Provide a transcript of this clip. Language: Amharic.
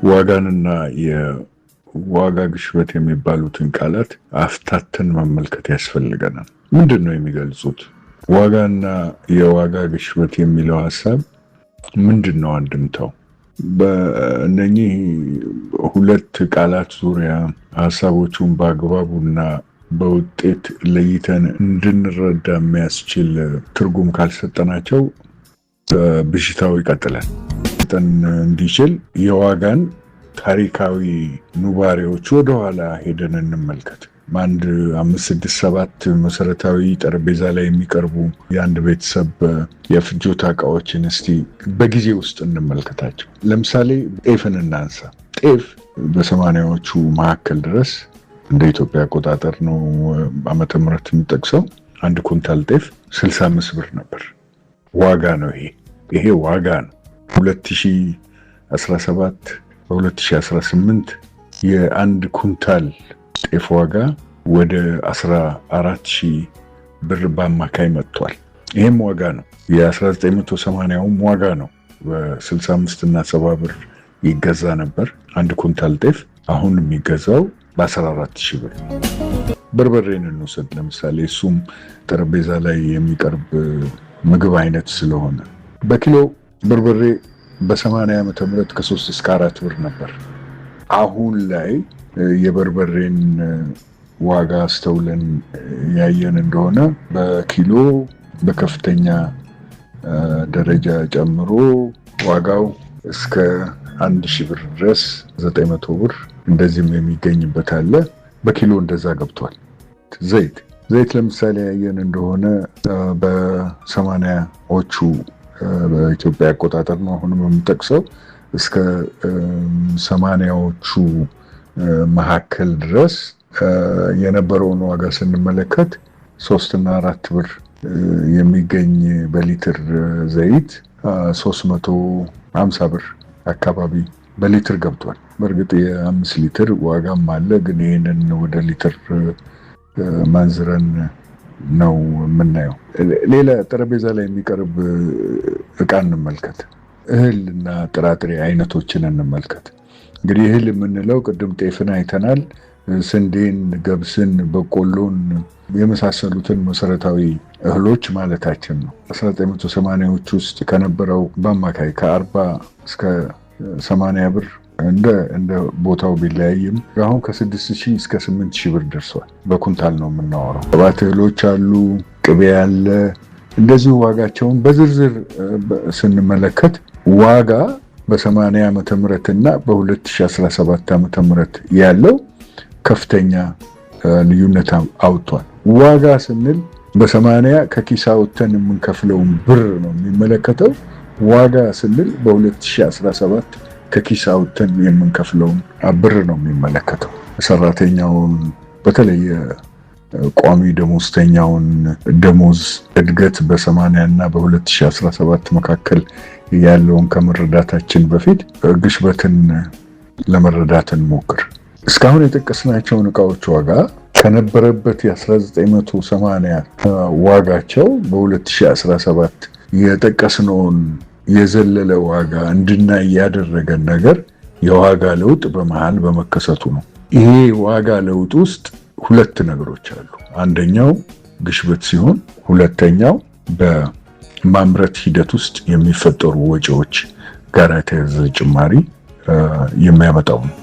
ዋጋንና የዋጋ ግሽበት የሚባሉትን ቃላት አፍታተን መመልከት ያስፈልገናል። ምንድን ነው የሚገልጹት? ዋጋና የዋጋ ግሽበት የሚለው ሀሳብ ምንድን ነው አንድምታው? በእነኚህ ሁለት ቃላት ዙሪያ ሀሳቦቹን በአግባቡና በውጤት ለይተን እንድንረዳ የሚያስችል ትርጉም ካልሰጠናቸው ብዥታው ይቀጥላል። እንዲችል የዋጋን ታሪካዊ ኑባሬዎች ወደኋላ ሄደን እንመልከት። አንድ 5-6-7 መሰረታዊ ጠረጴዛ ላይ የሚቀርቡ የአንድ ቤተሰብ የፍጆታ እቃዎችን እስቲ በጊዜ ውስጥ እንመልከታቸው። ለምሳሌ ጤፍን እናንሳ። ጤፍ በ80ዎቹ መካከል ድረስ እንደ ኢትዮጵያ አቆጣጠር ነው ዓመተ ምህረት የምጠቅሰው፣ አንድ ኩንታል ጤፍ 65 ብር ነበር። ዋጋ ነው ይሄ ዋጋ ነው። 2017 በ2018 የአንድ ኩንታል ጤፍ ዋጋ ወደ 14,000 ብር በአማካይ መጥቷል። ይህም ዋጋ ነው። የ1980ውም ዋጋ ነው። በ65 እና 70 ብር ይገዛ ነበር አንድ ኩንታል ጤፍ። አሁን የሚገዛው በ14,000 ብር። በርበሬን እንውሰድ ለምሳሌ። እሱም ጠረጴዛ ላይ የሚቀርብ ምግብ አይነት ስለሆነ በኪሎ በርበሬ በ80 ዓመተ ምህረት ከ3 እስከ 4 ብር ነበር። አሁን ላይ የበርበሬን ዋጋ አስተውለን ያየን እንደሆነ በኪሎ በከፍተኛ ደረጃ ጨምሮ ዋጋው እስከ 1,000 ብር ድረስ 900 ብር እንደዚህም የሚገኝበት አለ። በኪሎ እንደዛ ገብቷል። ዘይት ለምሳሌ ያየን እንደሆነ በ80ዎቹ በኢትዮጵያ አቆጣጠር ነው አሁንም የምጠቅሰው፣ እስከ 80ዎቹ መካከል ድረስ የነበረውን ዋጋ ስንመለከት 3 እና 4 ብር የሚገኝ በሊትር ዘይት 350 ብር አካባቢ በሊትር ገብቷል። በእርግጥ የ5 ሊትር ዋጋም አለ፣ ግን ይህንን ወደ ሊትር ማንዝረን ነው የምናየው። ሌላ ጠረጴዛ ላይ የሚቀርብ እቃ እንመልከት። እህል እና ጥራጥሬ አይነቶችን እንመልከት። እንግዲህ እህል የምንለው ቅድም ጤፍን አይተናል። ስንዴን፣ ገብስን፣ በቆሎን የመሳሰሉትን መሰረታዊ እህሎች ማለታችን ነው። 1980ዎች ውስጥ ከነበረው በአማካይ ከ40 እስከ 80 ብር እንደ ቦታው ቢለያይም አሁን ከ6,000 እስከ 8,000 ብር ደርሷል። በኩንታል ነው የምናወራው። ሰባት እህሎች አሉ፣ ቅቤ አለ። እንደዚሁ ዋጋቸውን በዝርዝር ስንመለከት ዋጋ በ80 ዓመተ ምህረት እና በ2017 ዓመተ ምህረት ያለው ከፍተኛ ልዩነት አውጥቷል። ዋጋ ስንል በ80 ከኪስ አውጥተን የምንከፍለውን ብር ነው የሚመለከተው። ዋጋ ስንል በ2017 ከኪስ አውጥተን የምንከፍለውን ብር ነው የሚመለከተው። ሰራተኛውን በተለይ ቋሚ ደሞዝተኛውን ደሞዝ እድገት በ80 እና በ2017 መካከል ያለውን ከመረዳታችን በፊት ግሽበትን ለመረዳት እንሞክር። እስካሁን የጠቀስናቸውን እቃዎች ዋጋ ከነበረበት የ1980 ዋጋቸው በ2017 የጠቀስነውን የዘለለ ዋጋ እንድናይ ያደረገን ነገር የዋጋ ለውጥ በመሃል በመከሰቱ ነው። ይሄ ዋጋ ለውጥ ውስጥ ሁለት ነገሮች አሉ። አንደኛው ግሽበት ሲሆን፣ ሁለተኛው በማምረት ሂደት ውስጥ የሚፈጠሩ ወጪዎች ጋር የተያያዘ ጭማሪ የሚያመጣው ነው።